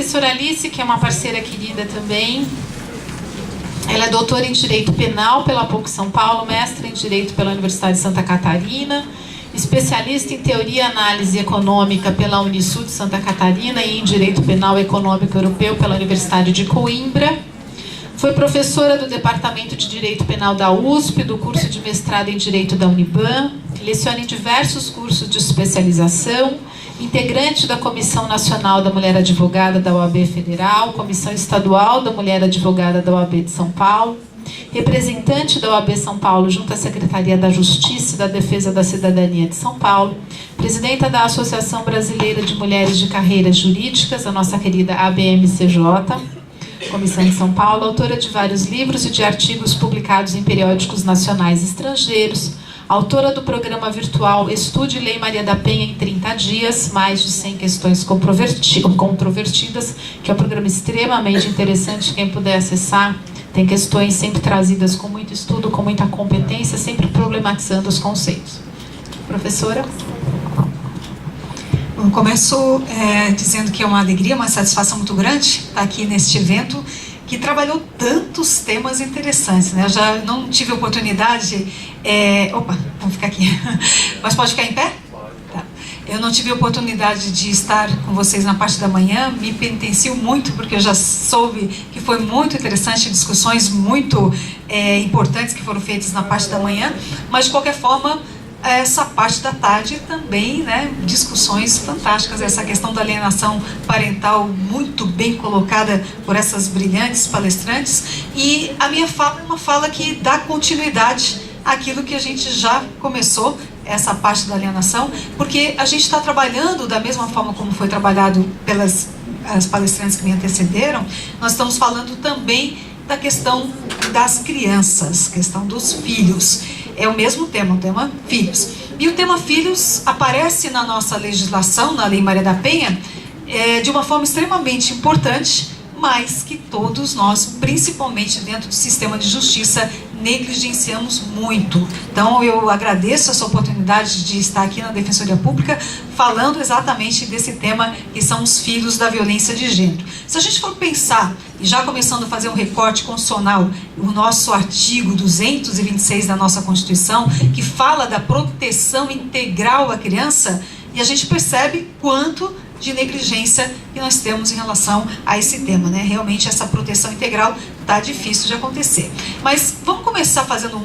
professora Alice, que é uma parceira querida também. Ela é doutora em Direito Penal pela PUC São Paulo, mestra em Direito pela Universidade de Santa Catarina, especialista em Teoria e Análise Econômica pela Unisul de Santa Catarina e em Direito Penal Econômico Europeu pela Universidade de Coimbra. Foi professora do Departamento de Direito Penal da USP, do curso de mestrado em Direito da Uniban, leciona em diversos cursos de especialização, integrante da Comissão Nacional da Mulher Advogada da OAB Federal, Comissão Estadual da Mulher Advogada da OAB de São Paulo, representante da OAB São Paulo junto à Secretaria da Justiça e da Defesa da Cidadania de São Paulo, presidenta da Associação Brasileira de Mulheres de Carreiras Jurídicas, a nossa querida ABMCJ, Comissão de São Paulo, autora de vários livros e de artigos publicados em periódicos nacionais e estrangeiros, autora do programa virtual Estude Lei Maria da Penha em 30 dias, mais de 100 questões controvertidas, que é um programa extremamente interessante, quem puder acessar. Tem questões sempre trazidas com muito estudo, com muita competência, sempre problematizando os conceitos. Professora? Bom, começo dizendo que é uma alegria, uma satisfação muito grande estar aqui neste evento, que trabalhou tantos temas interessantes, né? Eu já não tive oportunidade... Opa, vamos ficar aqui. Mas pode ficar em pé? Tá. Eu não tive oportunidade de estar com vocês na parte da manhã, me penitencio muito, porque eu já soube que foi muito interessante, discussões muito importantes que foram feitas na parte da manhã, mas de qualquer forma, essa parte da tarde também, né, discussões fantásticas, essa questão da alienação parental muito bem colocada por essas brilhantes palestrantes, e a minha fala é uma fala que dá continuidade àquilo que a gente já começou, essa parte da alienação, porque a gente está trabalhando da mesma forma como foi trabalhado pelas as palestrantes que me antecederam. Nós estamos falando também da questão das crianças, questão dos filhos. É o mesmo tema, o tema filhos. E o tema filhos aparece na nossa legislação, na Lei Maria da Penha, de uma forma extremamente importante, mas que todos nós, principalmente dentro do sistema de justiça, negligenciamos muito. Então eu agradeço essa oportunidade de estar aqui na Defensoria Pública falando exatamente desse tema, que são os filhos da violência de gênero. Se a gente for pensar, e já começando a fazer um recorte constitucional, o nosso artigo 226 da nossa Constituição, que fala da proteção integral à criança, e a gente percebe quanto de negligência que nós temos em relação a esse tema, né? Realmente essa proteção integral está difícil de acontecer. Mas vamos começar fazendo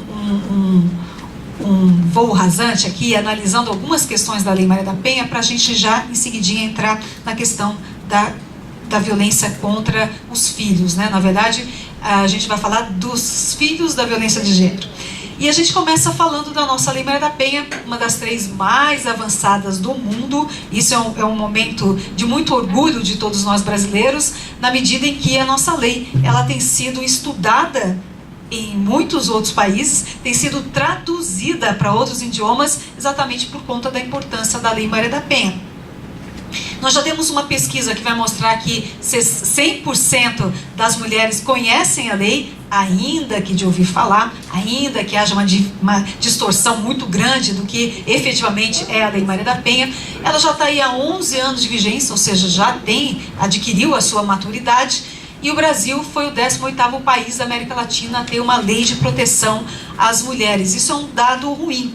um voo rasante aqui, analisando algumas questões da Lei Maria da Penha, para a gente já em seguidinha entrar na questão da violência contra os filhos, né? Na verdade, a gente vai falar dos filhos da violência de gênero. E a gente começa falando da nossa Lei Maria da Penha, uma das 3 mais avançadas do mundo. Isso é um momento de muito orgulho de todos nós brasileiros, na medida em que a nossa lei ela tem sido estudada em muitos outros países, tem sido traduzida para outros idiomas, exatamente por conta da importância da Lei Maria da Penha. Nós já temos uma pesquisa que vai mostrar que 100% das mulheres conhecem a lei, ainda que de ouvir falar, ainda que haja uma distorção muito grande do que efetivamente é a Lei Maria da Penha. Ela já está aí há 11 anos de vigência, ou seja, já adquiriu a sua maturidade, e o Brasil foi o 18º país da América Latina a ter uma lei de proteção às mulheres. Isso é um dado ruim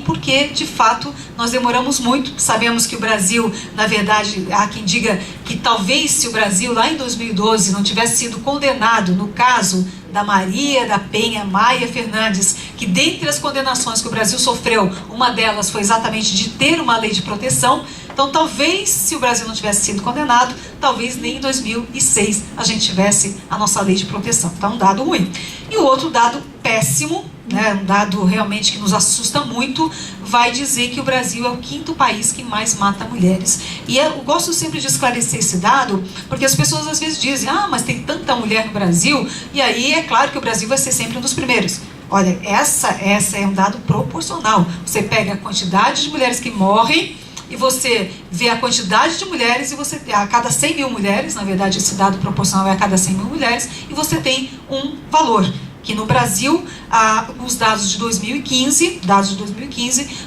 porque, de fato, nós demoramos muito. Sabemos que o Brasil, na verdade, há quem diga que talvez se o Brasil, lá em 2012, não tivesse sido condenado no caso da Maria da Penha Maia Fernandes, que dentre as condenações que o Brasil sofreu, uma delas foi exatamente de ter uma lei de proteção. Então, talvez, se o Brasil não tivesse sido condenado, talvez nem em 2006 a gente tivesse a nossa lei de proteção. Então, um dado ruim. E o outro dado péssimo, né, um dado realmente que nos assusta muito, vai dizer que o Brasil é o 5º país que mais mata mulheres. E eu gosto sempre de esclarecer esse dado, porque as pessoas às vezes dizem, mas tem tanta mulher no Brasil, e aí é claro que o Brasil vai ser sempre um dos primeiros. Olha, essa é um dado proporcional. Você pega a quantidade de mulheres que morrem, e você vê a quantidade de mulheres, e você a cada 100 mil mulheres, na verdade esse dado proporcional é a cada 100 mil mulheres, e você tem um valor. Que no Brasil, os dados de 2015,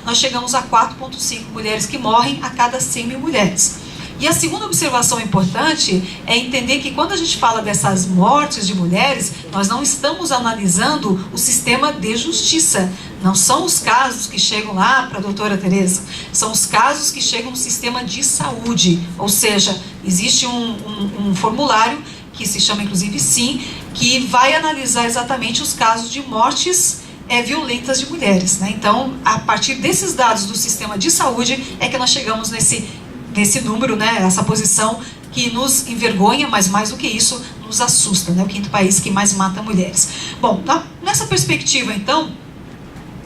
nós chegamos a 4,5 mulheres que morrem a cada 100 mil mulheres. E a segunda observação importante é entender que quando a gente fala dessas mortes de mulheres, nós não estamos analisando o sistema de justiça. Não são os casos que chegam lá para a doutora Tereza, são os casos que chegam no sistema de saúde. Ou seja, existe um formulário que se chama inclusive SIM, que vai analisar exatamente os casos de mortes violentas de mulheres, né? Então, a partir desses dados do sistema de saúde é que nós chegamos nesse número, né? Essa posição que nos envergonha, mas mais do que isso, nos assusta, né? O 5º país que mais mata mulheres. Bom, nessa perspectiva, então,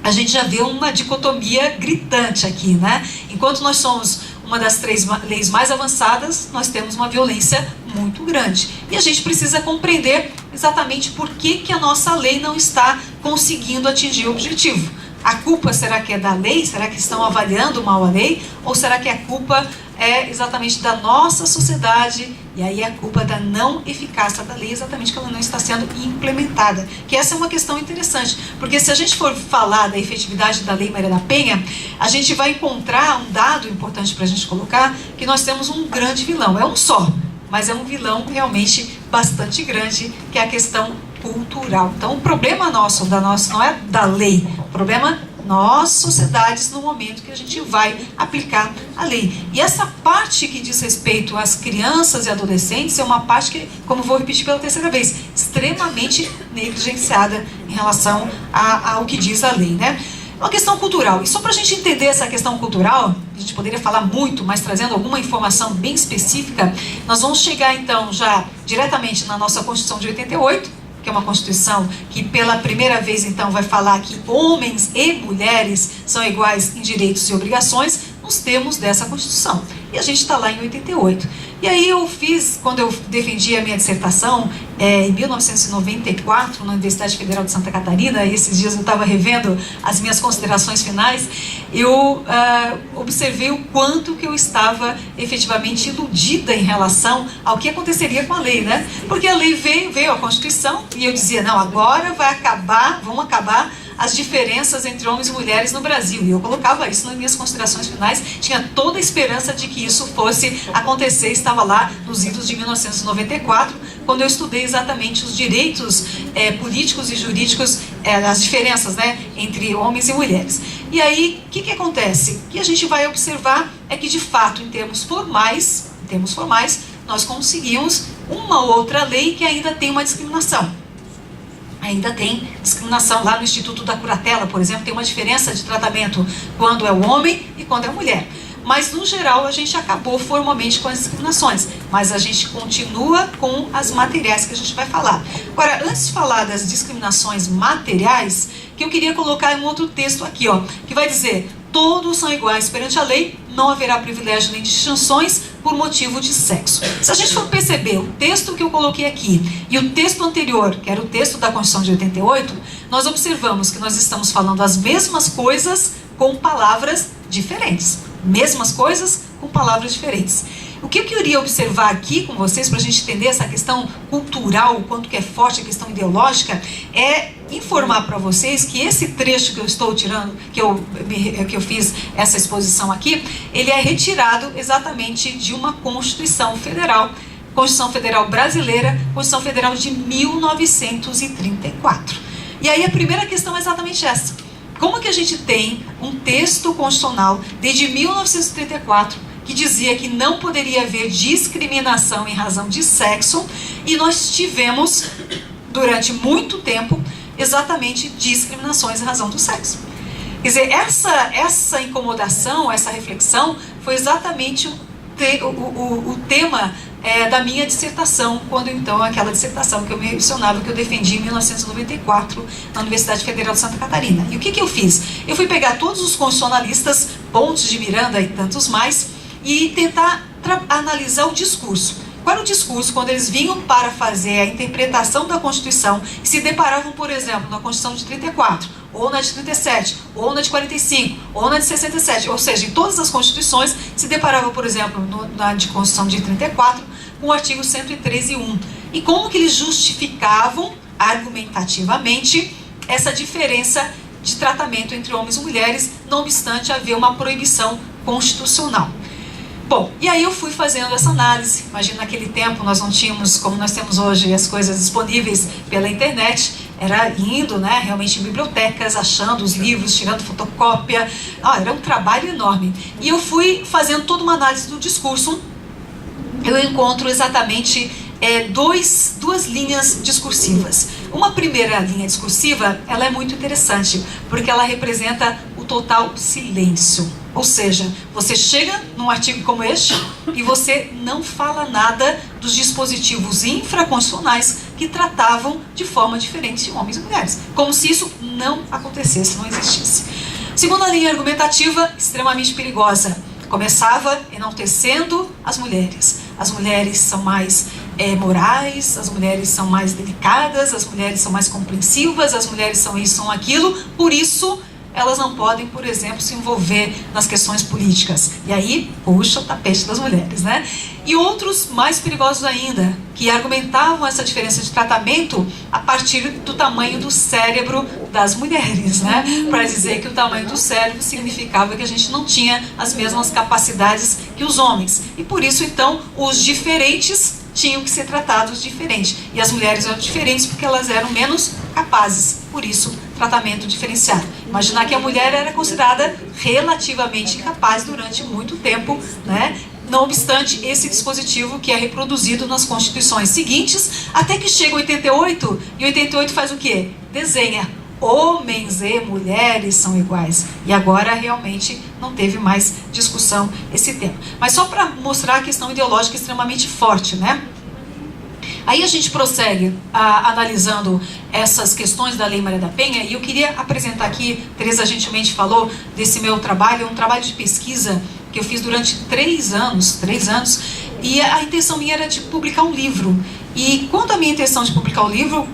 a gente já vê uma dicotomia gritante aqui, né? Enquanto nós somos uma das 3 leis mais avançadas, nós temos uma violência muito grande. E a gente precisa compreender exatamente por que a nossa lei não está conseguindo atingir o objetivo. A culpa será que é da lei? Será que estão avaliando mal a lei? Ou será que a culpa é exatamente da nossa sociedade? E aí a culpa da não eficácia da lei, exatamente que ela não está sendo implementada. Que essa é uma questão interessante, porque se a gente for falar da efetividade da Lei Maria da Penha, a gente vai encontrar um dado importante para a gente colocar, que nós temos um grande vilão. É um só, mas é um vilão realmente bastante grande, que é a questão cultural. Então o problema nosso não é da lei, o problema nós, sociedades, no momento que a gente vai aplicar a lei. E essa parte que diz respeito às crianças e adolescentes é uma parte que, como vou repetir pela 3ª vez, extremamente negligenciada em relação ao que diz a lei, né? Uma questão cultural. E só para a gente entender essa questão cultural, a gente poderia falar muito, mas trazendo alguma informação bem específica, nós vamos chegar então já diretamente na nossa Constituição de 88, que é uma Constituição que pela primeira vez então vai falar que homens e mulheres são iguais em direitos e obrigações, nos termos dessa Constituição. E a gente está lá em 88. E aí eu fiz, quando eu defendi a minha dissertação, em 1994, na Universidade Federal de Santa Catarina, e esses dias eu estava revendo as minhas considerações finais, eu observei o quanto que eu estava efetivamente iludida em relação ao que aconteceria com a lei, né? Porque a lei veio a Constituição, e eu dizia, não, agora vão acabar as diferenças entre homens e mulheres no Brasil. E eu colocava isso nas minhas considerações finais, tinha toda a esperança de que isso fosse acontecer, estava lá nos idos de 1994, quando eu estudei exatamente os direitos políticos e jurídicos, as diferenças, né, entre homens e mulheres. E aí, o que acontece? O que a gente vai observar é que, de fato, em termos formais, nós conseguimos uma outra lei que ainda tem uma discriminação. Ainda tem discriminação lá no Instituto da Curatela, por exemplo, tem uma diferença de tratamento quando é o homem e quando é a mulher. Mas, no geral, a gente acabou formalmente com as discriminações, mas a gente continua com as materiais que a gente vai falar. Agora, antes de falar das discriminações materiais, que eu queria colocar um outro texto aqui, ó, que vai dizer: todos são iguais perante a lei, não haverá privilégio nem distinções por motivo de sexo. Se a gente for perceber o texto que eu coloquei aqui e o texto anterior, que era o texto da Constituição de 88, nós observamos que nós estamos falando as mesmas coisas com palavras diferentes. Mesmas coisas com palavras diferentes. O que eu queria observar aqui com vocês, para a gente entender essa questão cultural, o quanto que é forte a questão ideológica, é informar para vocês que esse trecho que eu estou tirando, que eu fiz essa exposição aqui, ele é retirado exatamente de uma Constituição Federal, Constituição Federal Brasileira, Constituição Federal de 1934. E aí a primeira questão é exatamente essa. Como que a gente tem um texto constitucional desde 1934 que dizia que não poderia haver discriminação em razão de sexo, e nós tivemos, durante muito tempo, exatamente discriminações em razão do sexo? Quer dizer, essa incomodação, essa reflexão, foi exatamente o tema da minha dissertação, quando então aquela dissertação que eu mencionava, que eu defendi em 1994 na Universidade Federal de Santa Catarina. E o que eu fiz? Eu fui pegar todos os constitucionalistas, Pontes de Miranda e tantos mais, e tentar analisar o discurso. Qual era o discurso quando eles vinham para fazer a interpretação da Constituição e se deparavam, por exemplo, na Constituição de 34, ou na de 37, ou na de 45, ou na de 67, ou seja, em todas as Constituições se deparavam, por exemplo, na de Constituição de 34, com o artigo 113.1. E como que eles justificavam, argumentativamente, essa diferença de tratamento entre homens e mulheres, não obstante haver uma proibição constitucional. Bom, e aí eu fui fazendo essa análise. Imagina, naquele tempo nós não tínhamos, como nós temos hoje, as coisas disponíveis pela internet. Era indo, né, realmente em bibliotecas, achando os livros, tirando fotocópia. Era um trabalho enorme. E eu fui fazendo toda uma análise do discurso. Eu encontro exatamente duas linhas discursivas. Uma primeira linha discursiva, ela é muito interessante, porque ela representa o total silêncio. Ou seja, você chega num artigo como este e você não fala nada dos dispositivos infraconstitucionais que tratavam de forma diferente homens e mulheres. Como se isso não acontecesse, não existisse. Segunda linha argumentativa, extremamente perigosa. Começava enaltecendo as mulheres. As mulheres são mais morais, as mulheres são mais delicadas, as mulheres são mais compreensivas, as mulheres são isso, são aquilo, por isso elas não podem, por exemplo, se envolver nas questões políticas. E aí, puxa o tapete das mulheres, né? E outros mais perigosos ainda, que argumentavam essa diferença de tratamento a partir do tamanho do cérebro das mulheres, né? Para dizer que o tamanho do cérebro significava que a gente não tinha as mesmas capacidades que os homens. E por isso, então, os diferentes tinham que ser tratados diferente. E as mulheres eram diferentes porque elas eram menos capazes. Por isso, tratamento diferenciado. Imaginar que a mulher era considerada relativamente incapaz durante muito tempo, né? Não obstante esse dispositivo que é reproduzido nas constituições seguintes, até que chega 88, e 88 faz o quê? Desenha. Homens e mulheres são iguais. E agora realmente não teve mais discussão esse tema. Mas só para mostrar a questão ideológica extremamente forte, né? Aí a gente prossegue analisando essas questões da Lei Maria da Penha, e eu queria apresentar aqui, Teresa gentilmente falou desse meu trabalho, um trabalho de pesquisa que eu fiz durante 3 anos, e a intenção minha era de publicar um livro. E quando a minha intenção de publicar o livro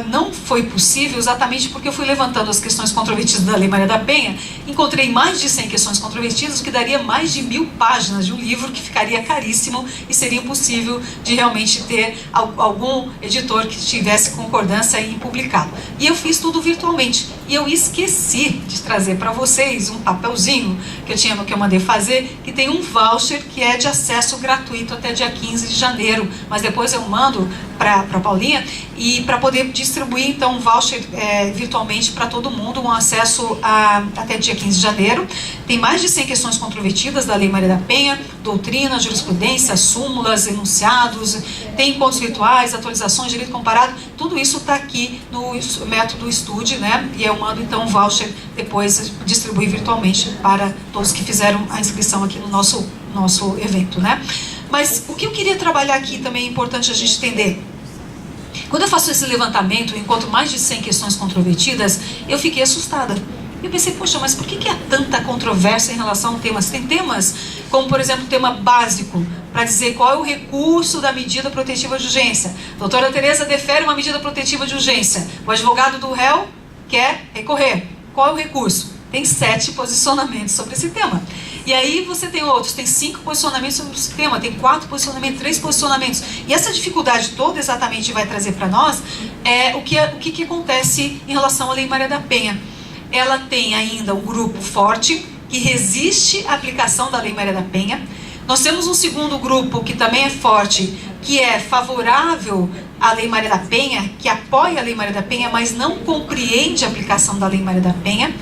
não foi possível, exatamente porque eu fui levantando as questões controvertidas da Lei Maria da Penha, encontrei mais de 100 questões controvertidas, o que daria mais de 1000 páginas de um livro que ficaria caríssimo e seria impossível de realmente ter algum editor que tivesse concordância em publicá-lo. E eu fiz tudo virtualmente. E eu esqueci de trazer para vocês um papelzinho que eu mandei fazer, que tem um voucher que é de acesso gratuito até dia 15 de janeiro, mas depois eu mando para a Paulinha, e para poder distribuir então um voucher virtualmente para todo mundo, um acesso até dia 15 de janeiro. Tem mais de 100 questões controvertidas da Lei Maria da Penha, doutrina, jurisprudência, súmulas, enunciados, tem encontros virtuais, atualizações, direito comparado, tudo isso está aqui no método Estude, né? E eu mando então um voucher depois distribuir virtualmente para todos que fizeram a inscrição aqui no nosso evento, né? Mas o que eu queria trabalhar aqui também é importante a gente entender. Quando eu faço esse levantamento e encontro mais de 100 questões controvertidas, eu fiquei assustada. Eu pensei, poxa, mas por que há tanta controvérsia em relação a temas? Tem temas, como por exemplo o tema básico, para dizer qual é o recurso da medida protetiva de urgência. A doutora Teresa defere uma medida protetiva de urgência. O advogado do réu quer recorrer. Qual é o recurso? Tem 7 posicionamentos sobre esse tema. E aí você tem outros, tem 5 posicionamentos sobre esse tema, tem 4 posicionamentos, 3 posicionamentos. E essa dificuldade toda exatamente vai trazer para nós o que acontece em relação à Lei Maria da Penha. Ela tem ainda um grupo forte que resiste à aplicação da Lei Maria da Penha. Nós temos um segundo grupo que também é forte, que é favorável à Lei Maria da Penha, que apoia a Lei Maria da Penha, mas não compreende a aplicação da Lei Maria da Penha.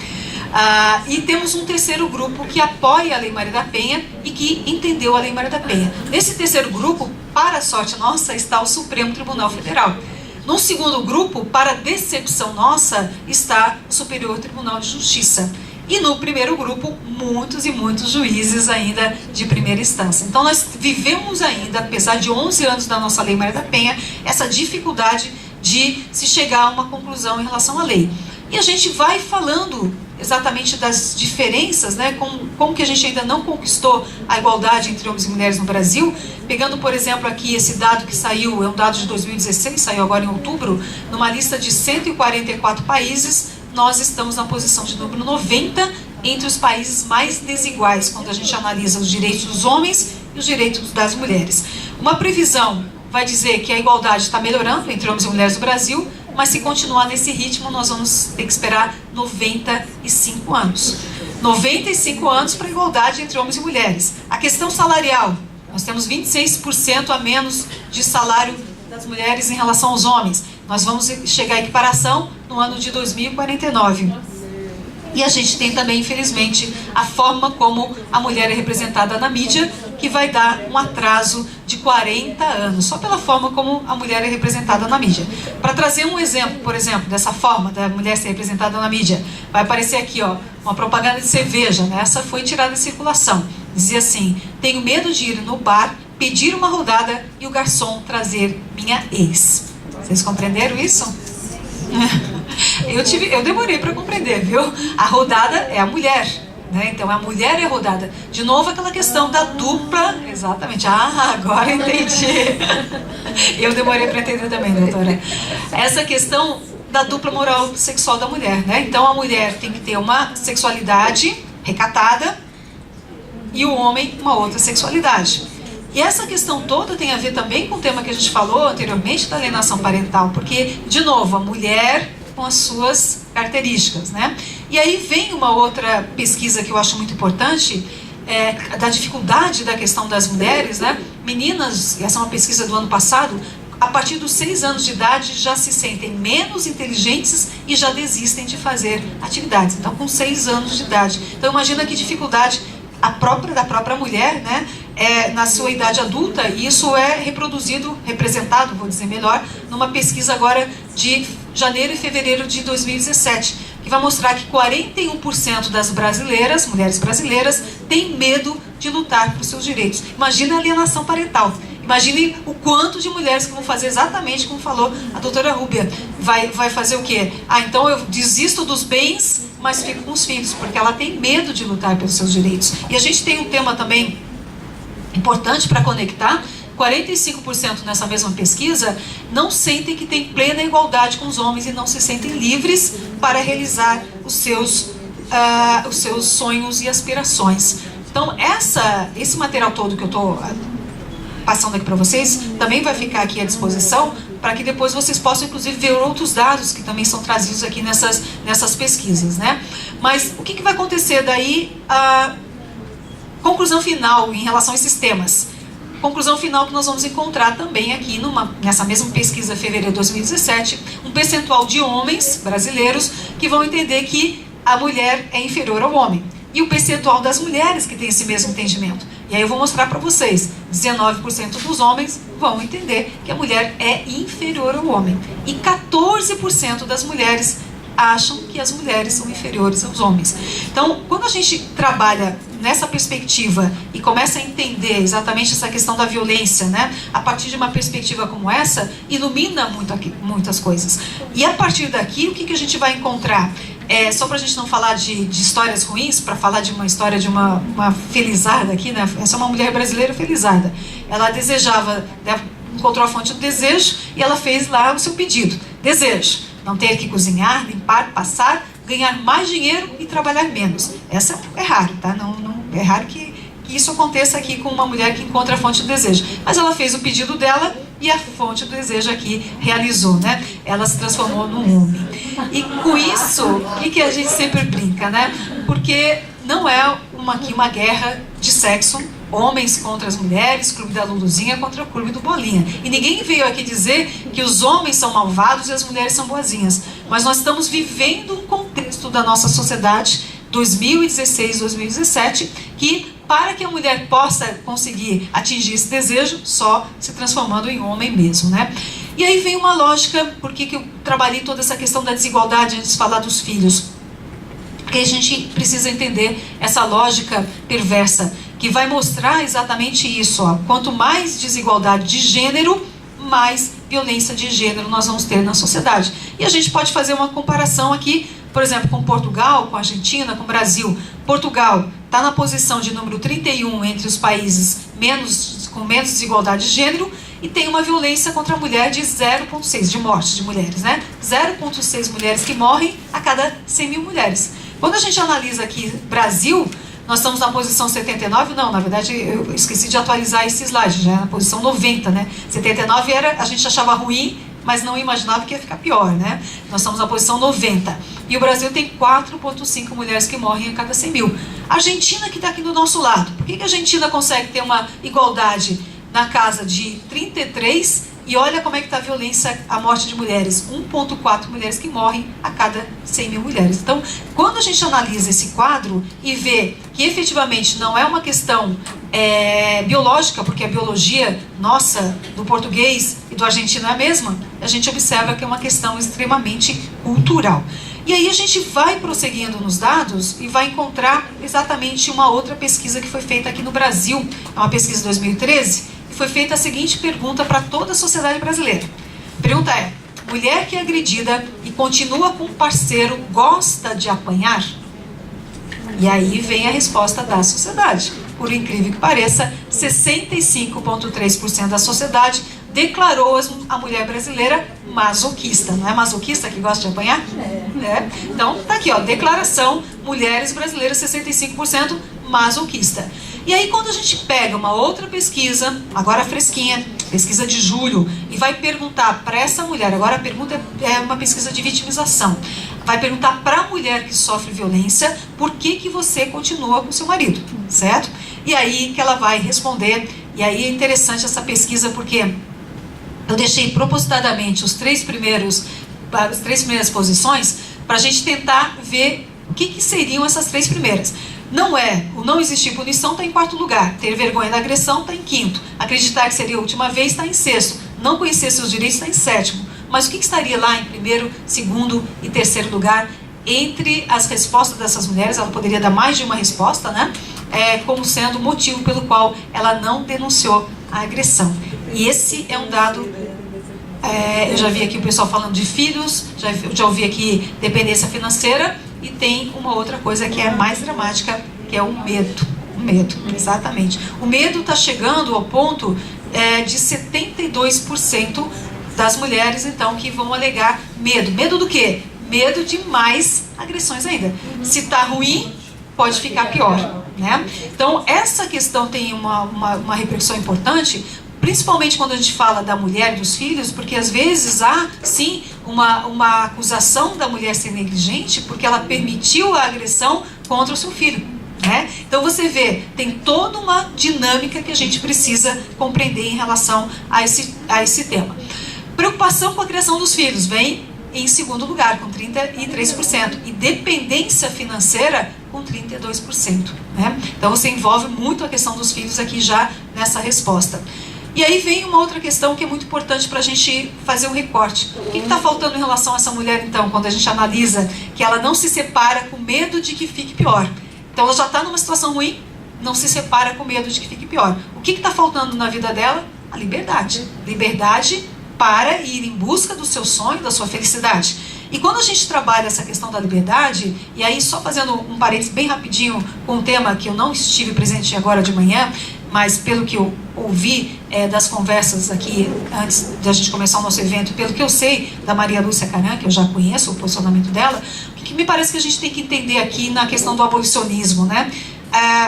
E temos um terceiro grupo que apoia a Lei Maria da Penha e que entendeu a Lei Maria da Penha. Nesse terceiro grupo, para a sorte nossa, está o Supremo Tribunal Federal. No segundo grupo, para decepção nossa, está o Superior Tribunal de Justiça. E no primeiro grupo, muitos e muitos juízes ainda de primeira instância. Então nós vivemos ainda, apesar de 11 anos da nossa Lei Maria da Penha, essa dificuldade de se chegar a uma conclusão em relação à lei. E a gente vai falando exatamente das diferenças, né, como que a gente ainda não conquistou a igualdade entre homens e mulheres no Brasil. Pegando, por exemplo, aqui esse dado que saiu, é um dado de 2016, saiu agora em outubro, numa lista de 144 países, nós estamos na posição de número 90 entre os países mais desiguais, quando a gente analisa os direitos dos homens e os direitos das mulheres. Uma previsão vai dizer que a igualdade está melhorando entre homens e mulheres no Brasil, mas se continuar nesse ritmo, nós vamos ter que esperar 95 anos. 95 anos para a igualdade entre homens e mulheres. A questão salarial, nós temos 26% a menos de salário das mulheres em relação aos homens. Nós vamos chegar à equiparação no ano de 2049. E a gente tem também, infelizmente, a forma como a mulher é representada na mídia, que vai dar um atraso de 40 anos, só pela forma como a mulher é representada na mídia. Para trazer um exemplo, por exemplo, dessa forma da mulher ser representada na mídia, vai aparecer aqui, ó, uma propaganda de cerveja, né? Essa foi tirada de circulação. Dizia assim: tenho medo de ir no bar, pedir uma rodada e o garçom trazer minha ex. Vocês compreenderam isso? Eu demorei para compreender, viu? A rodada é a mulher, né? Então a mulher é rodada. De novo aquela questão da dupla. Exatamente. Ah, agora entendi. Eu demorei para entender também, doutora. Essa questão da dupla moral sexual da mulher, né? Então a mulher tem que ter uma sexualidade recatada e o homem uma outra sexualidade. E essa questão toda tem a ver também com o tema que a gente falou anteriormente da alienação parental, porque, de novo, a mulher com as suas características, né? E aí vem uma outra pesquisa que eu acho muito importante, da dificuldade da questão das mulheres, né? Meninas, essa é uma pesquisa do ano passado, a partir dos 6 anos de idade já se sentem menos inteligentes e já desistem de fazer atividades. Então, com 6 anos de idade. Então, imagina que dificuldade da própria mulher, né? Na sua idade adulta, e isso é representado, vou dizer melhor, numa pesquisa agora de janeiro e fevereiro de 2017, que vai mostrar que 41% das brasileiras, mulheres brasileiras, têm medo de lutar por seus direitos. Imagina a alienação parental. Imagine o quanto de mulheres que vão fazer exatamente como falou a doutora Rúbia. Vai fazer o quê? Então eu desisto dos bens, mas fico com os filhos, porque ela tem medo de lutar pelos seus direitos. E a gente tem um tema também importante para conectar: 45% nessa mesma pesquisa não sentem que têm plena igualdade com os homens e não se sentem livres para realizar os seus sonhos e aspirações. Então esse material todo que eu estou passando aqui para vocês também vai ficar aqui à disposição, para que depois vocês possam inclusive ver outros dados que também são trazidos aqui nessas pesquisas, né? Mas o que vai acontecer daí? Conclusão final em relação a esses temas. Conclusão final que nós vamos encontrar também aqui nessa mesma pesquisa, fevereiro de 2017, um percentual de homens brasileiros que vão entender que a mulher é inferior ao homem. E o percentual das mulheres que tem esse mesmo entendimento. E aí eu vou mostrar para vocês: 19% dos homens vão entender que a mulher é inferior ao homem. E 14% das mulheres acham que as mulheres são inferiores aos homens. Então, quando a gente trabalha nessa perspectiva e começa a entender exatamente essa questão da violência, né, a partir de uma perspectiva como essa, ilumina muitas coisas. E a partir daqui, o que a gente vai encontrar? Só para a gente não falar de histórias ruins, para falar de uma história de uma felizarda aqui, né? Essa é uma mulher brasileira felizarda. Ela desejava, né, encontrou a fonte do desejo e ela fez lá o seu pedido. Desejo: não ter que cozinhar, limpar, passar, ganhar mais dinheiro e trabalhar menos. Essa é raro, tá? Não é raro que isso aconteça aqui com uma mulher que encontra a fonte do desejo. Mas ela fez o pedido dela e a fonte do desejo aqui realizou, né? Ela se transformou num homem. E com isso, o que a gente sempre brinca, né? Porque não é uma guerra de sexo, homens contra as mulheres, clube da Luluzinha contra o clube do Bolinha. E ninguém veio aqui dizer que os homens são malvados e as mulheres são boazinhas. Mas nós estamos vivendo um contexto da nossa sociedade, 2016, 2017, que para que a mulher possa conseguir atingir esse desejo, só se transformando em homem mesmo, né? E aí vem uma lógica, porque eu trabalhei toda essa questão da desigualdade antes de falar dos filhos. Porque a gente precisa entender essa lógica perversa, que vai mostrar exatamente isso, ó. Quanto mais desigualdade de gênero, mais violência de gênero nós vamos ter na sociedade. E a gente pode fazer uma comparação aqui, por exemplo, com Portugal, com a Argentina, com o Brasil. Portugal está na posição de número 31 entre os países com menos desigualdade de gênero e tem uma violência contra a mulher de 0,6 de morte de mulheres, né? 0,6 mulheres que morrem a cada 100 mil mulheres. Quando a gente analisa aqui Brasil, nós estamos na posição 79, não, na verdade eu esqueci de atualizar esse slide, já é na posição 90, né? 79 a gente achava ruim mas não imaginava que ia ficar pior, né? Nós estamos na posição 90. E o Brasil tem 4,5 mulheres que morrem a cada 100 mil. A Argentina, que está aqui do nosso lado, por que a Argentina consegue ter uma igualdade na casa de 33 e olha como é que está a violência, a morte de mulheres? 1,4 mulheres que morrem a cada 100 mil mulheres. Então, quando a gente analisa esse quadro e vê que efetivamente não é uma questão biológica, porque a biologia nossa, do português e do argentino é a mesma, a gente observa que é uma questão extremamente cultural. E aí a gente vai prosseguindo nos dados e vai encontrar exatamente uma outra pesquisa que foi feita aqui no Brasil, é uma pesquisa de 2013, e foi feita a seguinte pergunta para toda a sociedade brasileira. A pergunta é: mulher que é agredida e continua com um parceiro gosta de apanhar? E aí vem a resposta da sociedade. Por incrível que pareça, 65,3% da sociedade declarou a mulher brasileira masoquista. Não é masoquista que gosta de apanhar? É. Então, tá aqui, ó, declaração, mulheres brasileiras, 65% masoquista. E aí, quando a gente pega uma outra pesquisa, agora fresquinha, pesquisa de julho, e vai perguntar para essa mulher, agora a pergunta é uma pesquisa de vitimização, vai perguntar para a mulher que sofre violência, por que você continua com seu marido, certo? E aí que ela vai responder, e aí é interessante essa pesquisa, porque eu deixei propositadamente as três primeiras posições para a gente tentar ver o que seriam essas três primeiras. O não existir punição está em quarto lugar, ter vergonha da agressão está em quinto, acreditar que seria a última vez está em sexto, não conhecer seus direitos está em sétimo. Mas o que estaria lá em primeiro, segundo e terceiro lugar? Entre as respostas dessas mulheres, ela poderia dar mais de uma resposta, né? Como sendo o motivo pelo qual ela não denunciou a agressão. E esse é um dado, eu já vi aqui o pessoal falando de filhos, já ouvi aqui dependência financeira, e tem uma outra coisa que é mais dramática, que é o medo. O medo, exatamente. O medo está chegando ao ponto de 72% das mulheres, então, que vão alegar medo. Medo do quê? Medo de mais agressões ainda. Se está ruim, pode ficar pior, né? Então, essa questão tem uma repercussão importante, principalmente quando a gente fala da mulher e dos filhos, porque às vezes há, sim, uma acusação da mulher ser negligente porque ela permitiu a agressão contra o seu filho, né? Então você vê, tem toda uma dinâmica que a gente precisa compreender em relação a esse tema. Preocupação com a criação dos filhos vem em segundo lugar, com 33%, e dependência financeira com 32%, né? Então você envolve muito a questão dos filhos aqui já nessa resposta. E aí vem uma outra questão que é muito importante para a gente fazer um recorte. O que está faltando em relação a essa mulher, então, quando a gente analisa que ela não se separa com medo de que fique pior? Então ela já está numa situação ruim, não se separa com medo de que fique pior. O que está faltando na vida dela? A liberdade. Liberdade para ir em busca do seu sonho, da sua felicidade. E quando a gente trabalha essa questão da liberdade, e aí só fazendo um parênteses bem rapidinho com um tema que eu não estive presente agora de manhã, mas pelo que eu ouvi das conversas aqui antes da gente começar o nosso evento, pelo que eu sei da Maria Lúcia Caran, que eu já conheço o posicionamento dela, o que me parece que a gente tem que entender aqui na questão do abolicionismo, né?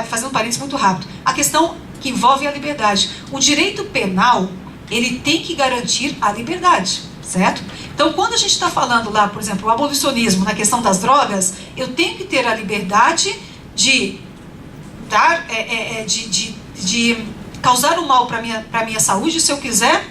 Fazendo um parênteses muito rápido, a questão que envolve a liberdade. O direito penal, ele tem que garantir a liberdade, certo? Então, quando a gente está falando lá, por exemplo, o abolicionismo na questão das drogas, eu tenho que ter a liberdade de dar, de causar um mal para a minha saúde, se eu quiser,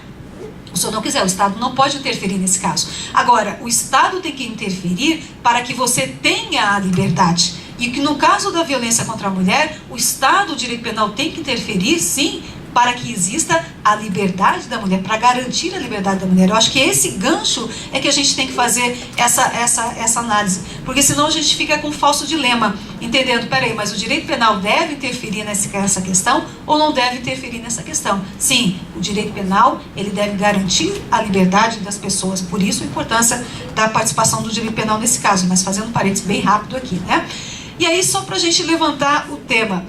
ou se eu não quiser. O Estado não pode interferir nesse caso. Agora, o Estado tem que interferir para que você tenha a liberdade. E que no caso da violência contra a mulher, o Estado, o direito penal tem que interferir, sim, para que exista a liberdade da mulher, para garantir a liberdade da mulher. Eu acho que esse gancho é que a gente tem que fazer essa análise, porque senão a gente fica com um falso dilema, entendendo, peraí, mas o direito penal deve interferir nessa questão ou não deve interferir nessa questão? Sim, o direito penal, ele deve garantir a liberdade das pessoas, por isso a importância da participação do direito penal nesse caso, mas fazendo um parênteses bem rápido aqui, né? E aí, só para a gente levantar o tema,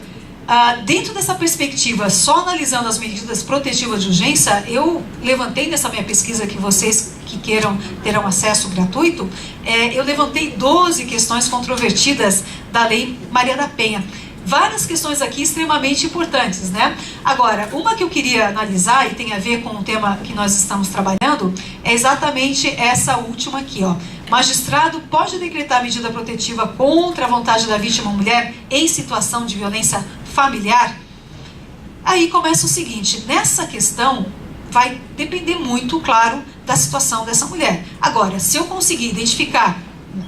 dentro dessa perspectiva, só analisando as medidas protetivas de urgência, eu levantei nessa minha pesquisa, que vocês que queiram terão acesso gratuito, eu levantei 12 questões controvertidas da Lei Maria da Penha. várias questões aqui extremamente importantes, né? Agora, uma que eu queria analisar e tem a ver com o tema que nós estamos trabalhando é exatamente essa última aqui, ó. Magistrado pode decretar medida protetiva contra a vontade da vítima mulher em situação de violência familiar? Aí começa o seguinte, nessa questão vai depender muito, claro, da situação dessa mulher. Agora, se eu conseguir identificar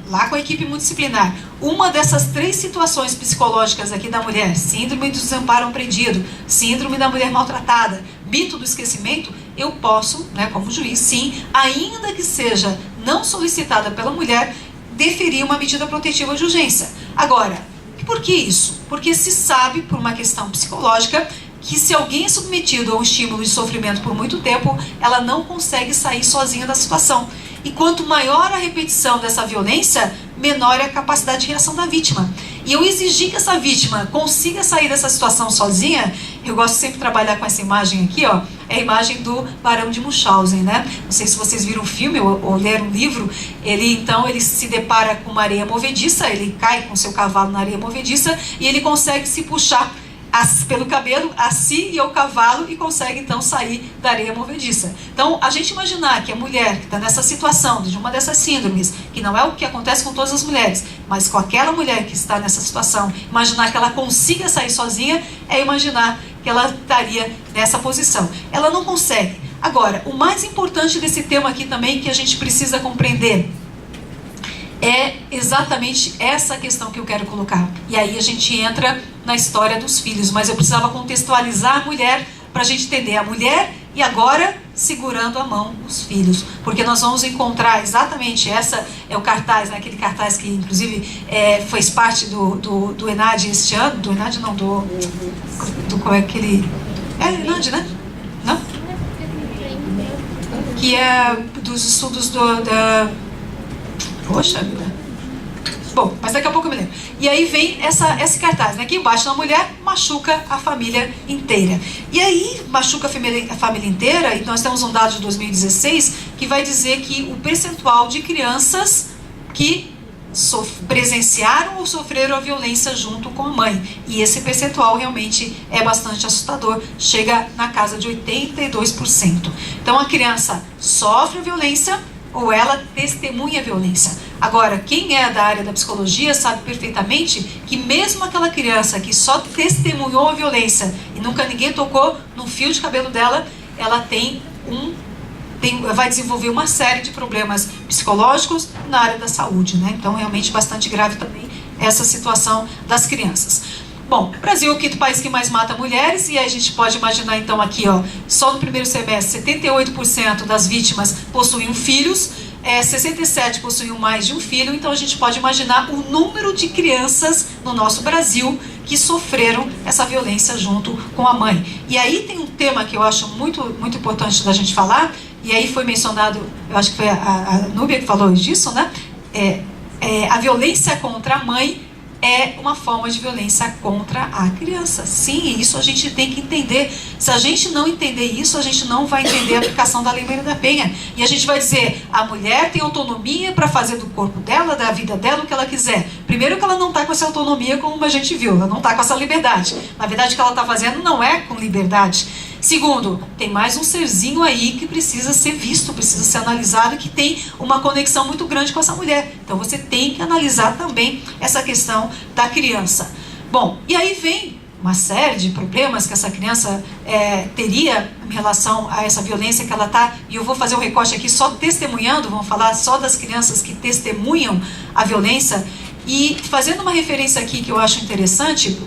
lá com a equipe multidisciplinar, uma dessas 3 situações psicológicas aqui da mulher, síndrome do desamparo aprendido, síndrome da mulher maltratada, mito do esquecimento, eu posso, né, como juiz, sim, ainda que seja não solicitada pela mulher, deferir uma medida protetiva de urgência. Agora, por que isso? Porque se sabe, por uma questão psicológica, que se alguém é submetido a um estímulo de sofrimento por muito tempo, ela não consegue sair sozinha da situação. E quanto maior a repetição dessa violência, menor é a capacidade de reação da vítima. E eu exigir que essa vítima consiga sair dessa situação sozinha, eu gosto sempre de trabalhar com essa imagem aqui, ó, é a imagem do Barão de Munchausen, né? Não sei se vocês viram o filme ou leram um livro, ele se depara com uma areia movediça, ele cai com seu cavalo na areia movediça e ele consegue se puxar pelo cabelo, a si e ao cavalo, e consegue então sair da areia movediça. Então, a gente imaginar que a mulher que está nessa situação, de uma dessas síndromes, que não é o que acontece com todas as mulheres, mas com aquela mulher que está nessa situação, imaginar que ela consiga sair sozinha, é imaginar que ela estaria nessa posição. Ela não consegue. Agora, o mais importante desse tema aqui também, que a gente precisa compreender, é exatamente essa questão que eu quero colocar. E aí a gente entra na história dos filhos, mas eu precisava contextualizar a mulher para a gente entender a mulher e agora segurando a mão os filhos. Porque nós vamos encontrar exatamente, essa é o cartaz, né, aquele cartaz que inclusive fez parte do ENAD este ano, do ENAD não, do qual é aquele... É ENAD, né? Não? Que é dos estudos Poxa vida. Bom, mas daqui a pouco eu me lembro. E aí vem esse cartaz, né? Aqui embaixo, na mulher, machuca a família inteira. E aí, machuca a família inteira, e nós temos um dado de 2016, que vai dizer que o percentual de crianças que presenciaram ou sofreram a violência junto com a mãe. E esse percentual realmente é bastante assustador, chega na casa de 82%. Então, a criança sofre a violência, ou ela testemunha a violência. Agora, quem é da área da psicologia sabe perfeitamente que mesmo aquela criança que só testemunhou a violência e nunca ninguém tocou no fio de cabelo dela, ela vai desenvolver uma série de problemas psicológicos na área da saúde, né? Então, realmente bastante grave também essa situação das crianças. Bom, o Brasil é o 5º país que mais mata mulheres, e aí a gente pode imaginar então aqui, ó, só no primeiro semestre 78% das vítimas possuíam filhos, 67% possuíam mais de um filho, então a gente pode imaginar o número de crianças no nosso Brasil que sofreram essa violência junto com a mãe. E aí tem um tema que eu acho muito, muito importante da gente falar, e aí foi mencionado, eu acho que foi a Núbia que falou disso, né? A violência contra a mãe é uma forma de violência contra a criança. Sim, isso a gente tem que entender. Se a gente não entender isso, a gente não vai entender a aplicação da Lei Maria da Penha. E a gente vai dizer, a mulher tem autonomia para fazer do corpo dela, da vida dela, o que ela quiser. Primeiro que ela não está com essa autonomia como a gente viu, ela não está com essa liberdade. Na verdade, o que ela está fazendo não é com liberdade. Segundo, tem mais um serzinho aí que precisa ser visto, precisa ser analisado, que tem uma conexão muito grande com essa mulher. Então você tem que analisar também essa questão da criança. Bom, e aí vem uma série de problemas que essa criança teria em relação a essa violência que ela está, e eu vou fazer um recorte aqui só testemunhando, vamos falar só das crianças que testemunham a violência, e fazendo uma referência aqui que eu acho interessante,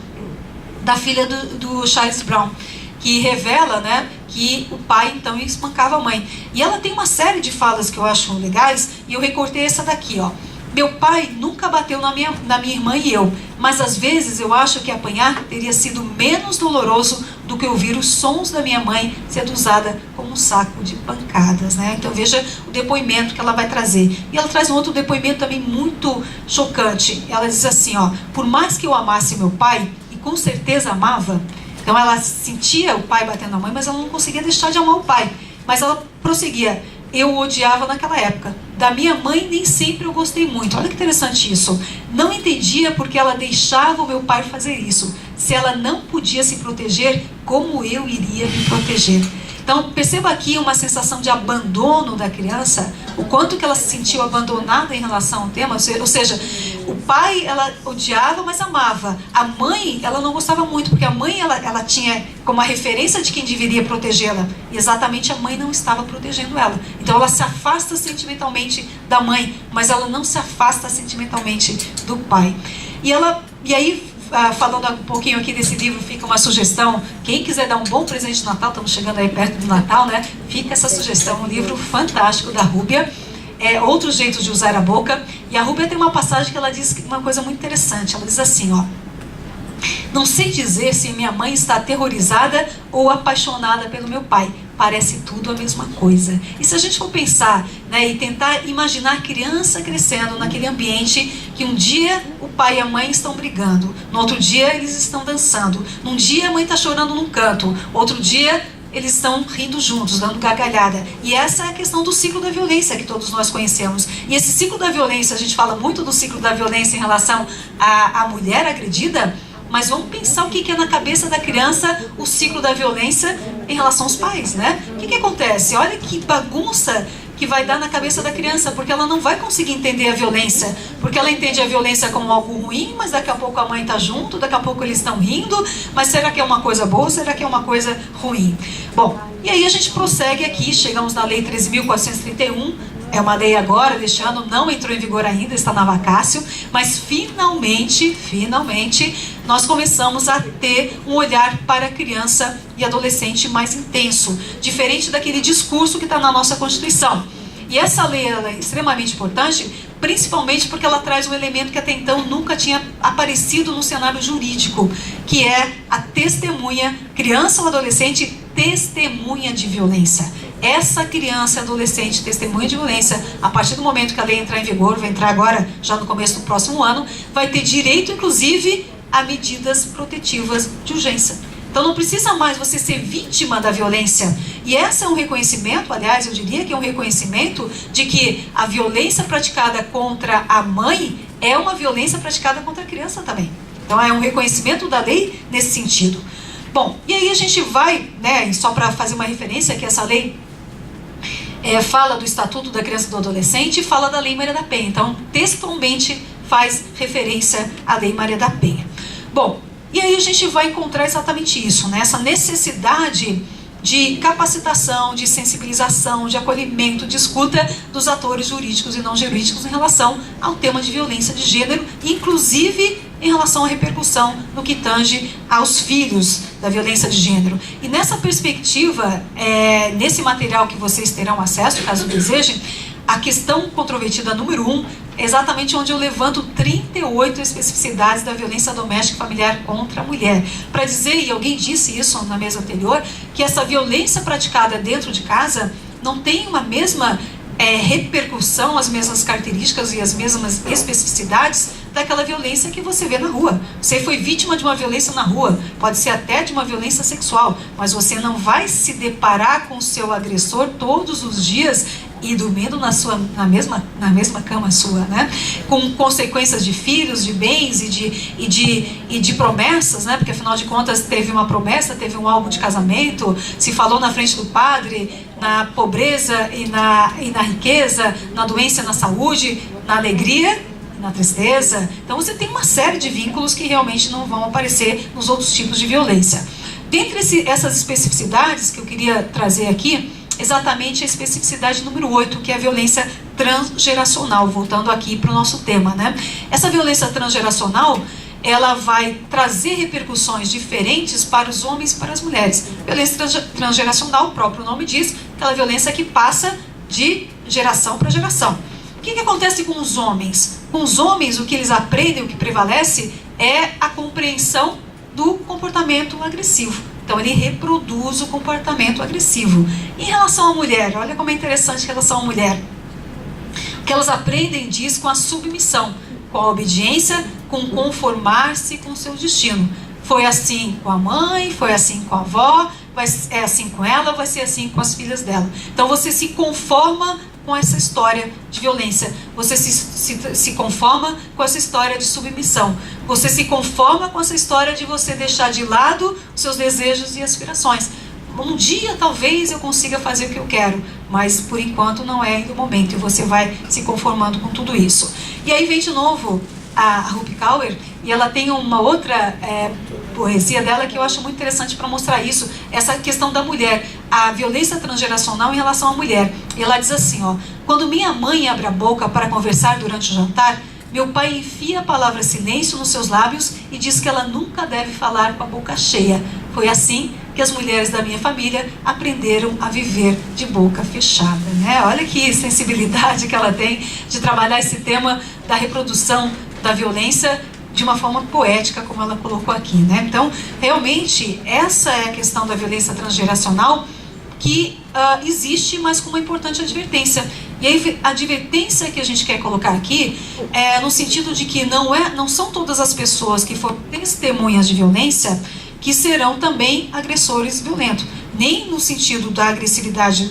da filha do Charles Brown, que revela, né, que o pai então espancava a mãe. E ela tem uma série de falas que eu acho legais, e eu recortei essa daqui, ó. Meu pai nunca bateu na minha irmã e eu, mas às vezes eu acho que apanhar teria sido menos doloroso do que ouvir os sons da minha mãe sendo usada como um saco de pancadas, né? Então veja o depoimento que ela vai trazer. E ela traz um outro depoimento também muito chocante. Ela diz assim, ó: por mais que eu amasse meu pai, e com certeza amava, então ela sentia o pai batendo na mãe, mas ela não conseguia deixar de amar o pai. Mas ela prosseguia: eu odiava naquela época. Da minha mãe nem sempre eu gostei muito. Olha que interessante isso. Não entendia porque ela deixava o meu pai fazer isso. Se ela não podia se proteger, como eu iria me proteger? Então, perceba aqui uma sensação de abandono da criança, o quanto que ela se sentiu abandonada em relação ao tema, ou seja, o pai ela odiava, mas amava. A mãe, ela não gostava muito, porque a mãe ela tinha como a referência de quem deveria protegê-la, e exatamente a mãe não estava protegendo ela. Então ela se afasta sentimentalmente da mãe, mas ela não se afasta sentimentalmente do pai. E aí, falando um pouquinho aqui desse livro, fica uma sugestão. Quem quiser dar um bom presente de Natal, estamos chegando aí perto do Natal, né? Fica essa sugestão, um livro fantástico da Rúbia, Outros Jeitos de Usar a Boca. E a Rúbia tem uma passagem que ela diz uma coisa muito interessante. Ela diz assim, ó: não sei dizer se minha mãe está aterrorizada ou apaixonada pelo meu pai. Parece tudo a mesma coisa. E se a gente for pensar, né, e tentar imaginar a criança crescendo naquele ambiente que um dia o pai e a mãe estão brigando, no outro dia eles estão dançando, num dia a mãe está chorando num canto, outro dia eles estão rindo juntos, dando gargalhada. E essa é a questão do ciclo da violência que todos nós conhecemos. E esse ciclo da violência, a gente fala muito do ciclo da violência em relação à mulher agredida, mas vamos pensar o que é na cabeça da criança o ciclo da violência em relação aos pais, né? O que acontece? Olha que bagunça que vai dar na cabeça da criança, porque ela não vai conseguir entender a violência, porque ela entende a violência como algo ruim, mas daqui a pouco a mãe está junto, daqui a pouco eles estão rindo, mas será que é uma coisa boa ou será que é uma coisa ruim? Bom, e aí a gente prossegue aqui, chegamos na Lei 13.431, é uma lei agora, deste ano, não entrou em vigor ainda, está na vacácio, mas finalmente, nós começamos a ter um olhar para a criança e adolescente mais intenso, diferente daquele discurso que está na nossa Constituição. E essa lei ela é extremamente importante, principalmente porque ela traz um elemento que até então nunca tinha aparecido no cenário jurídico, que é a testemunha, criança ou adolescente, testemunha de violência. Essa criança e adolescente testemunha de violência, a partir do momento que a lei entrar em vigor, vai entrar agora, já no começo do próximo ano, vai ter direito, inclusive, a medidas protetivas de urgência. Então não precisa mais você ser vítima da violência. E esse é um reconhecimento, aliás, eu diria que é um reconhecimento de que a violência praticada contra a mãe é uma violência praticada contra a criança também. Então é um reconhecimento da lei nesse sentido. Bom, e aí a gente vai, né, só para fazer uma referência, que essa lei fala do Estatuto da Criança e do Adolescente e fala da Lei Maria da Penha. Então, textualmente faz referência à Lei Maria da Penha. Bom, e aí a gente vai encontrar exatamente isso, né? Essa necessidade de capacitação, de sensibilização, de acolhimento, de escuta dos atores jurídicos e não jurídicos em relação ao tema de violência de gênero, inclusive em relação à repercussão no que tange aos filhos da violência de gênero. E nessa perspectiva, nesse material que vocês terão acesso, caso desejem, a questão controvertida número 1 é exatamente onde eu levanto 38 especificidades da violência doméstica e familiar contra a mulher. Para dizer, e alguém disse isso na mesa anterior, que essa violência praticada dentro de casa não tem uma mesma repercussão, as mesmas características e as mesmas especificidades daquela violência que você vê na rua. Você foi vítima de uma violência na rua, pode ser até de uma violência sexual, mas você não vai se deparar com o seu agressor todos os dias e dormindo na mesma cama sua, né? Com consequências de filhos, de bens e de promessas, né? Porque afinal de contas teve uma promessa, teve um algo de casamento, se falou na frente do padre, na pobreza e na riqueza, na doença e na saúde, na alegria e na tristeza. Então você tem uma série de vínculos que realmente não vão aparecer nos outros tipos de violência. Dentre essas especificidades que eu queria trazer aqui, exatamente a especificidade número 8, que é a violência transgeracional, voltando aqui para o nosso tema, né? Essa violência transgeracional, ela vai trazer repercussões diferentes para os homens e para as mulheres. Violência transgeracional, o próprio nome diz, aquela violência que passa de geração para geração. O que acontece com os homens? Com os homens, o que eles aprendem, o que prevalece, é a compreensão do comportamento agressivo. Então ele reproduz o comportamento agressivo. Em relação à mulher, olha como é interessante em relação à mulher. O que elas aprendem diz com a submissão, com a obediência, com conformar-se com o seu destino. Foi assim com a mãe, foi assim com a avó, é assim com ela, vai ser assim com as filhas dela. Então você se conforma com essa história de violência, você se conforma com essa história de submissão, você se conforma com essa história de você deixar de lado os seus desejos e aspirações. Um dia talvez eu consiga fazer o que eu quero, mas por enquanto não é ainda o momento, e você vai se conformando com tudo isso. E aí vem de novo a Rupi Kaur, e ela tem uma outra poesia dela que eu acho muito interessante para mostrar isso, essa questão da mulher, a violência transgeracional em relação à mulher. E ela diz assim, ó: quando minha mãe abre a boca para conversar durante o jantar, meu pai enfia a palavra silêncio nos seus lábios e diz que ela nunca deve falar com a boca cheia. Foi assim que as mulheres da minha família aprenderam a viver de boca fechada, né? Olha que sensibilidade que ela tem de trabalhar esse tema da reprodução da violência de uma forma poética, como ela colocou aqui, né? Então, realmente, essa é a questão da violência transgeracional que existe, mas com uma importante advertência. E aí, a advertência que a gente quer colocar aqui é no sentido de que não são todas as pessoas que foram testemunhas de violência que serão também agressores violentos, nem no sentido da agressividade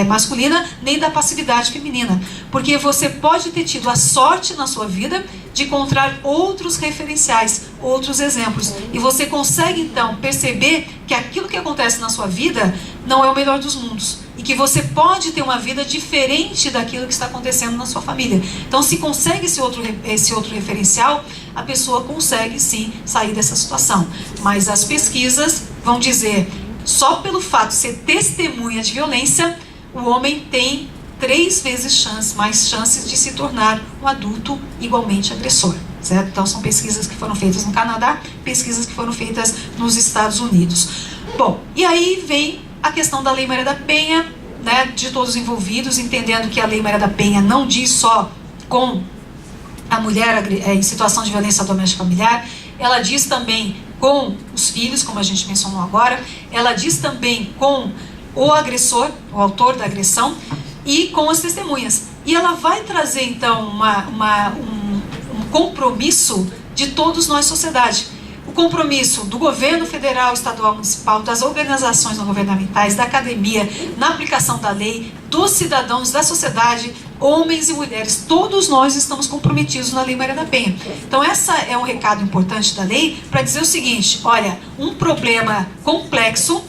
masculina, nem da passividade feminina, porque você pode ter tido a sorte na sua vida de encontrar outros referenciais, outros exemplos, e você consegue então perceber que aquilo que acontece na sua vida não é o melhor dos mundos, e que você pode ter uma vida diferente daquilo que está acontecendo na sua família. Então, se consegue esse outro referencial, a pessoa consegue sim sair dessa situação. Mas as pesquisas vão dizer, só pelo fato de ser testemunha de violência, o homem tem 3 vezes mais chances de se tornar um adulto igualmente agressor, certo? Então, são pesquisas que foram feitas no Canadá, pesquisas que foram feitas nos Estados Unidos. Bom, e aí vem a questão da Lei Maria da Penha, né, de todos os envolvidos, entendendo que a Lei Maria da Penha não diz só com a mulher em situação de violência doméstica familiar, ela diz também com os filhos, como a gente mencionou agora, ela diz também com o agressor, o autor da agressão, e com as testemunhas. E ela vai trazer, então, um compromisso de todos nós, sociedade. O compromisso do governo federal, estadual, municipal, das organizações não governamentais, da academia, na aplicação da lei, dos cidadãos, da sociedade, homens e mulheres, todos nós estamos comprometidos na Lei Maria da Penha. Então, essa é um recado importante da lei para dizer o seguinte: olha, um problema complexo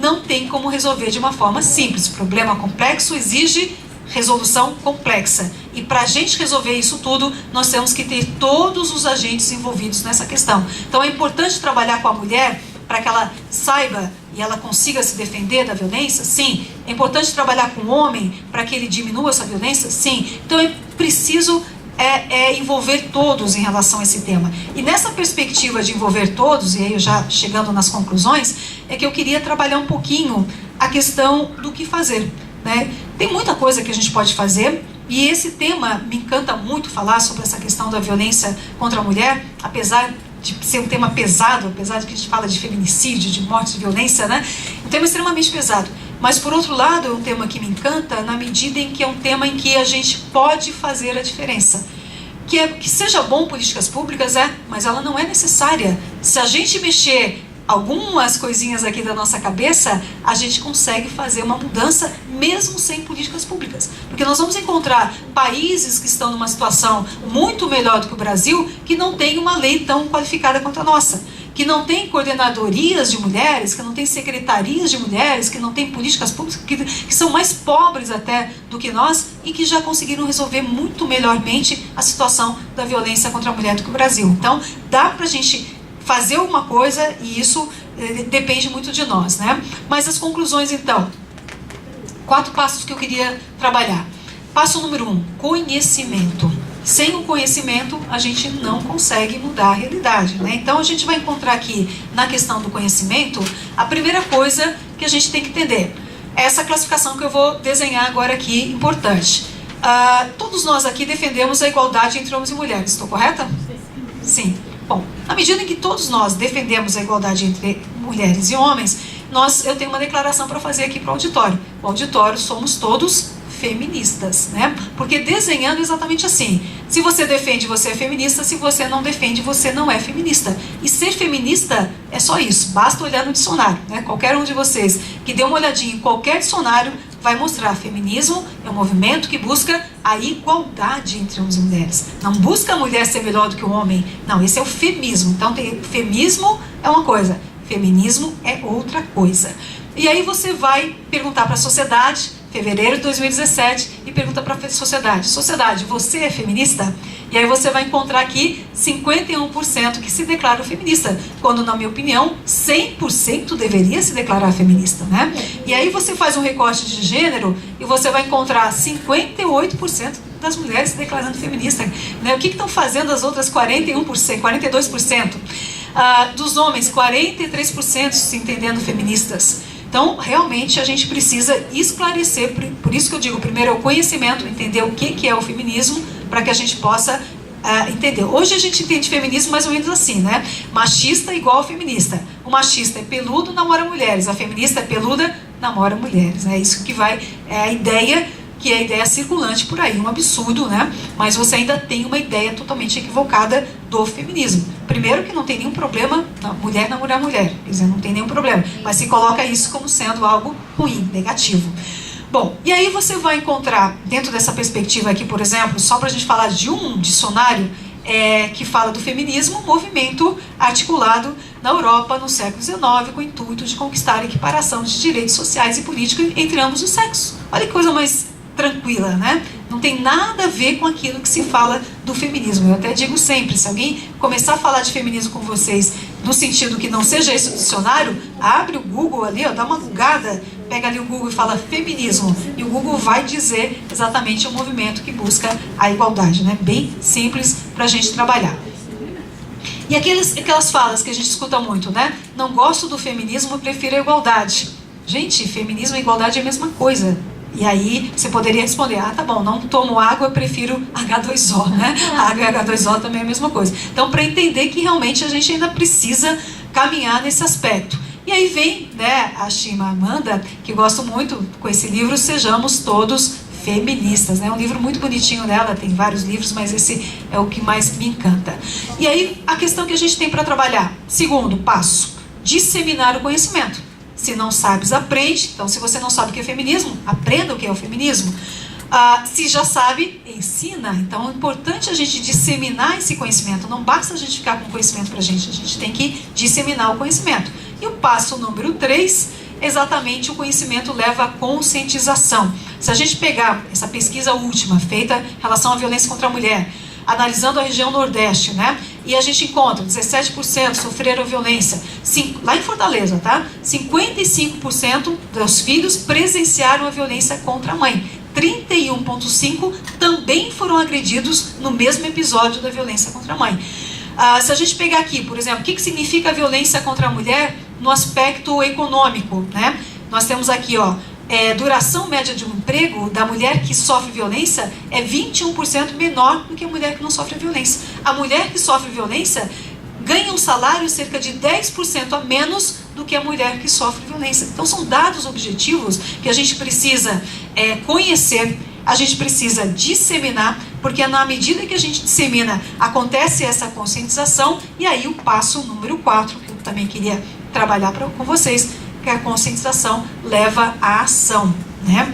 não tem como resolver de uma forma simples. Problema complexo exige resolução complexa. E para a gente resolver isso tudo, nós temos que ter todos os agentes envolvidos nessa questão. Então é importante trabalhar com a mulher para que ela saiba e ela consiga se defender da violência? Sim. É importante trabalhar com o homem para que ele diminua essa violência? Sim. Então é preciso envolver todos em relação a esse tema. E nessa perspectiva de envolver todos, e aí eu já chegando nas conclusões, é que eu queria trabalhar um pouquinho a questão do que fazer, né? Tem muita coisa que a gente pode fazer, e esse tema me encanta muito falar sobre essa questão da violência contra a mulher, apesar de ser um tema pesado, apesar de que a gente fala de feminicídio, de morte, de violência, né? Um tema extremamente pesado. Mas, por outro lado, é um tema que me encanta na medida em que é um tema em que a gente pode fazer a diferença. Que seja bom políticas públicas, mas ela não é necessária. Se a gente mexer algumas coisinhas aqui da nossa cabeça, a gente consegue fazer uma mudança mesmo sem políticas públicas. Porque nós vamos encontrar países que estão numa situação muito melhor do que o Brasil, que não tem uma lei tão qualificada quanto a nossa, que não tem coordenadorias de mulheres, que não tem secretarias de mulheres, que não tem políticas públicas, que são mais pobres até do que nós, e que já conseguiram resolver muito melhormente a situação da violência contra a mulher do que o Brasil. Então, dá pra gente fazer alguma coisa, e isso depende muito de nós, né? Mas as conclusões, então, 4 passos que eu queria trabalhar. Passo número 1, conhecimento. Sem o conhecimento, a gente não consegue mudar a realidade, né? Então, a gente vai encontrar aqui, na questão do conhecimento, a primeira coisa que a gente tem que entender. É essa classificação que eu vou desenhar agora aqui, importante. Todos nós aqui defendemos a igualdade entre homens e mulheres, estou correta? Sim. Bom, na medida em que todos nós defendemos a igualdade entre mulheres e homens, eu tenho uma declaração para fazer aqui para o auditório. O auditório somos todos feministas, né? Porque desenhando exatamente assim. Se você defende, você é feminista. Se você não defende, você não é feminista. E ser feminista é só isso. Basta olhar no dicionário, né? Qualquer um de vocês que dê uma olhadinha em qualquer dicionário vai mostrar. Feminismo é um movimento que busca a igualdade entre homens e mulheres. Não busca a mulher ser melhor do que o homem. Não, esse é o feminismo. Então, feminismo é uma coisa, feminismo é outra coisa. E aí você vai perguntar para a sociedade, fevereiro de 2017, e pergunta para a sociedade: sociedade, você é feminista? E aí você vai encontrar aqui 51% que se declaram feminista, quando, na minha opinião, 100% deveria se declarar feminista, né? E aí você faz um recorte de gênero e você vai encontrar 58% das mulheres se declarando feminista, né? O que estão fazendo as outras 41%, 42%? Dos homens, 43% se entendendo feministas. Então, realmente, a gente precisa esclarecer, por isso que eu digo, primeiro é o conhecimento, entender o que é o feminismo, para que a gente possa entender. Hoje a gente entende feminismo mais ou menos assim, né? Machista igual feminista. O machista é peludo, namora mulheres. A feminista é peluda, namora mulheres. É isso que é a ideia, que é a ideia circulante por aí. Um absurdo, né? Mas você ainda tem uma ideia totalmente equivocada do feminismo. Primeiro que não tem nenhum problema mulher namorar mulher. Quer dizer, não tem nenhum problema. Mas se coloca isso como sendo algo ruim, negativo. Bom, e aí você vai encontrar, dentro dessa perspectiva aqui, por exemplo, só para a gente falar de um dicionário que fala do feminismo, um movimento articulado na Europa no século XIX, com o intuito de conquistar a equiparação de direitos sociais e políticos entre ambos os sexos. Olha que coisa mais tranquila, né? Não tem nada a ver com aquilo que se fala do feminismo. Eu até digo sempre, se alguém começar a falar de feminismo com vocês, no sentido que não seja esse o dicionário, abre o Google ali, ó, dá uma bugada, pega ali o Google e fala feminismo, e o Google vai dizer exatamente o movimento que busca a igualdade, né? Bem simples para a gente trabalhar. E aquelas falas que a gente escuta muito, né? Não gosto do feminismo, prefiro a igualdade. Gente, feminismo e igualdade é a mesma coisa. E aí você poderia responder: tá bom, não tomo água, prefiro H2O, né? A água e H2O também é a mesma coisa. Então, para entender que realmente a gente ainda precisa caminhar nesse aspecto. E aí vem, né, a Chimamanda, que eu gosto muito com esse livro, Sejamos Todos Feministas, né? É um livro muito bonitinho dela, tem vários livros, mas esse é o que mais me encanta. E aí, a questão que a gente tem para trabalhar: segundo passo, disseminar o conhecimento. Se não sabes, aprende. Então, se você não sabe o que é feminismo, aprenda o que é o feminismo. Se já sabe, ensina. Então, é importante a gente disseminar esse conhecimento. Não basta a gente ficar com conhecimento para a gente tem que disseminar o conhecimento. E o passo número 3, exatamente, o conhecimento leva à conscientização. Se a gente pegar essa pesquisa última, feita em relação à violência contra a mulher, analisando a região Nordeste, né? E a gente encontra 17% sofreram violência. Lá em Fortaleza, tá? 55% dos filhos presenciaram a violência contra a mãe. 31,5% também foram agredidos no mesmo episódio da violência contra a mãe. Se a gente pegar aqui, por exemplo, o que significa a violência contra a mulher no aspecto econômico, né? Nós temos aqui, ó, duração média de um emprego da mulher que sofre violência é 21% menor do que a mulher que não sofre violência. A mulher que sofre violência ganha um salário cerca de 10% a menos do que a mulher que sofre violência. Então são dados objetivos que a gente precisa conhecer, a gente precisa disseminar, porque na medida que a gente dissemina, acontece essa conscientização. E aí o passo número 4, que eu também queria trabalhar com vocês, que a conscientização leva à ação, né?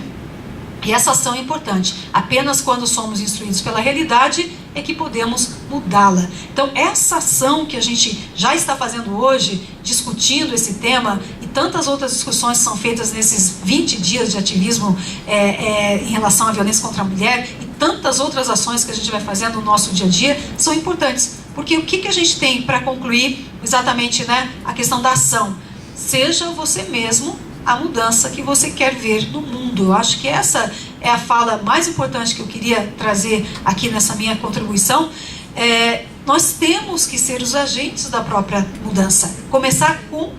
E essa ação é importante. Apenas quando somos instruídos pela realidade é que podemos mudá-la. Então, essa ação que a gente já está fazendo hoje, discutindo esse tema, e tantas outras discussões são feitas nesses 20 dias de ativismo em relação à violência contra a mulher, e tantas outras ações que a gente vai fazendo no nosso dia a dia, são importantes. Porque o que a gente tem para concluir exatamente, né, a questão da ação? Seja você mesmo a mudança que você quer ver no mundo. Eu acho que essa é a fala mais importante que eu queria trazer aqui nessa minha contribuição. Nós temos que ser os agentes da própria mudança. Começar com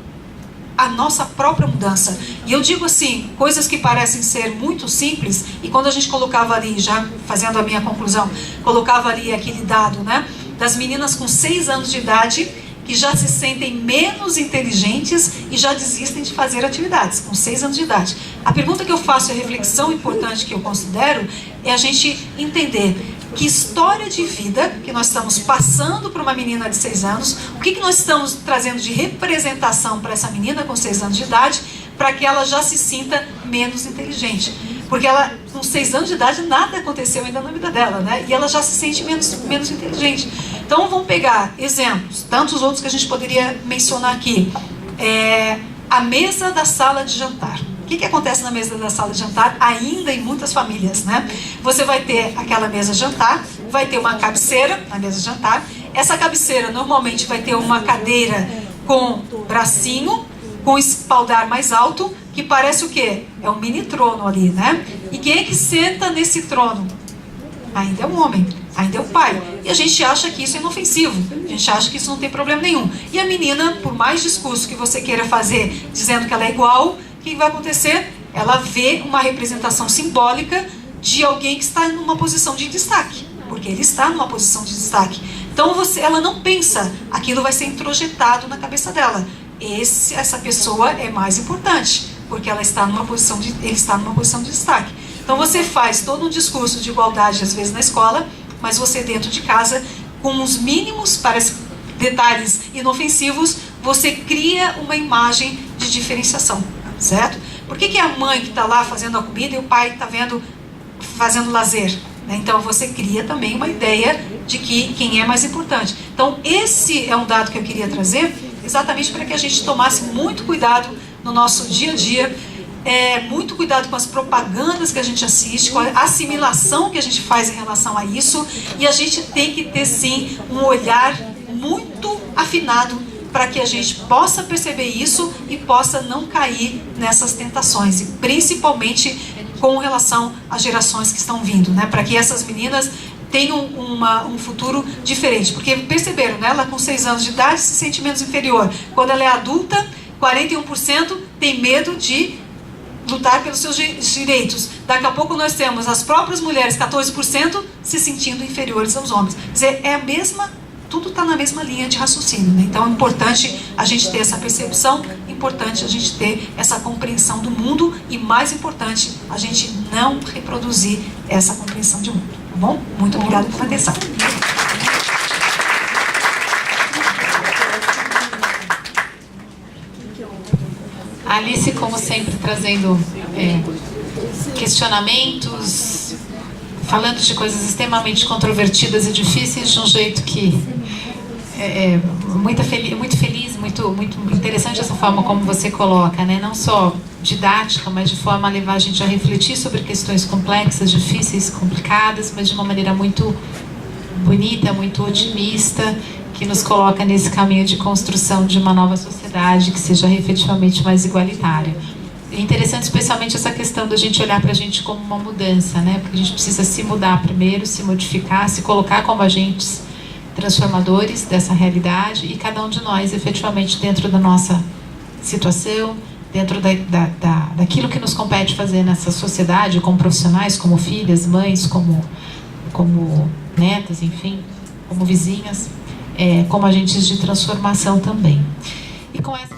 a nossa própria mudança. E eu digo assim, coisas que parecem ser muito simples, e quando a gente colocava ali, já fazendo a minha conclusão, colocava ali aquele dado, né, das meninas com 6 anos de idade, que já se sentem menos inteligentes e já desistem de fazer atividades, com 6 anos de idade. A pergunta que eu faço, a reflexão importante que eu considero, é a gente entender que história de vida que nós estamos passando para uma menina de 6 anos, o que nós estamos trazendo de representação para essa menina com 6 anos de idade, para que ela já se sinta menos inteligente. Porque ela, com 6 anos de idade, nada aconteceu ainda na vida dela, né? E ela já se sente menos inteligente. Então, vamos pegar exemplos, tantos outros que a gente poderia mencionar aqui. A mesa da sala de jantar. O que acontece na mesa da sala de jantar ainda em muitas famílias, né? Você vai ter aquela mesa de jantar, vai ter uma cabeceira na mesa de jantar. Essa cabeceira normalmente vai ter uma cadeira com bracinho, com espaldar mais alto, que parece o quê? É um mini trono ali, né? E quem é que senta nesse trono? Ainda é um homem, ainda é o pai. E a gente acha que isso é inofensivo, a gente acha que isso não tem problema nenhum. E a menina, por mais discurso que você queira fazer, dizendo que ela é igual, o que vai acontecer? Ela vê uma representação simbólica de alguém que está numa posição de destaque, porque ele está numa posição de destaque. Então ela não pensa, aquilo vai ser introjetado na cabeça dela. Essa pessoa é mais importante, porque ele está numa posição de destaque. Então você faz todo um discurso de igualdade, às vezes na escola, mas você dentro de casa, com os mínimos, parece detalhes inofensivos, você cria uma imagem de diferenciação, certo? Por que a mãe que está lá fazendo a comida e o pai está fazendo lazer? Então você cria também uma ideia de quem é mais importante. Então esse é um dado que eu queria trazer, exatamente para que a gente tomasse muito cuidado no nosso dia a dia, muito cuidado com as propagandas que a gente assiste, com a assimilação que a gente faz em relação a isso, e a gente tem que ter sim um olhar muito afinado para que a gente possa perceber isso e possa não cair nessas tentações, e principalmente com relação às gerações que estão vindo, né? Para que essas meninas tenham um futuro diferente, porque perceberam, né? Ela com 6 anos de idade se sente menos inferior. Quando ela é adulta, 41% tem medo de lutar pelos seus direitos. Daqui a pouco nós temos as próprias mulheres, 14%, se sentindo inferiores aos homens. Quer dizer, tudo está na mesma linha de raciocínio, né? Então é importante a gente ter essa percepção, importante a gente ter essa compreensão do mundo e, mais importante, a gente não reproduzir essa compreensão de mundo, tá bom? Muito obrigada pela atenção. A Alice, como sempre, trazendo questionamentos, falando de coisas extremamente controvertidas e difíceis de um jeito que muito feliz, muito interessante essa forma como você coloca, né? Não só didática, mas de forma a levar a gente a refletir sobre questões complexas, difíceis, complicadas, mas de uma maneira muito bonita, muito otimista, que nos coloca nesse caminho de construção de uma nova sociedade que seja efetivamente mais igualitária. É interessante especialmente essa questão da gente olhar para a gente como uma mudança, né? Porque a gente precisa se mudar primeiro, se modificar, se colocar como agentes transformadores dessa realidade, e cada um de nós efetivamente dentro da nossa situação, dentro daquilo que nos compete fazer nessa sociedade, como profissionais, como filhas, mães, como netas, enfim, como vizinhas, como agentes de transformação também. E com essa...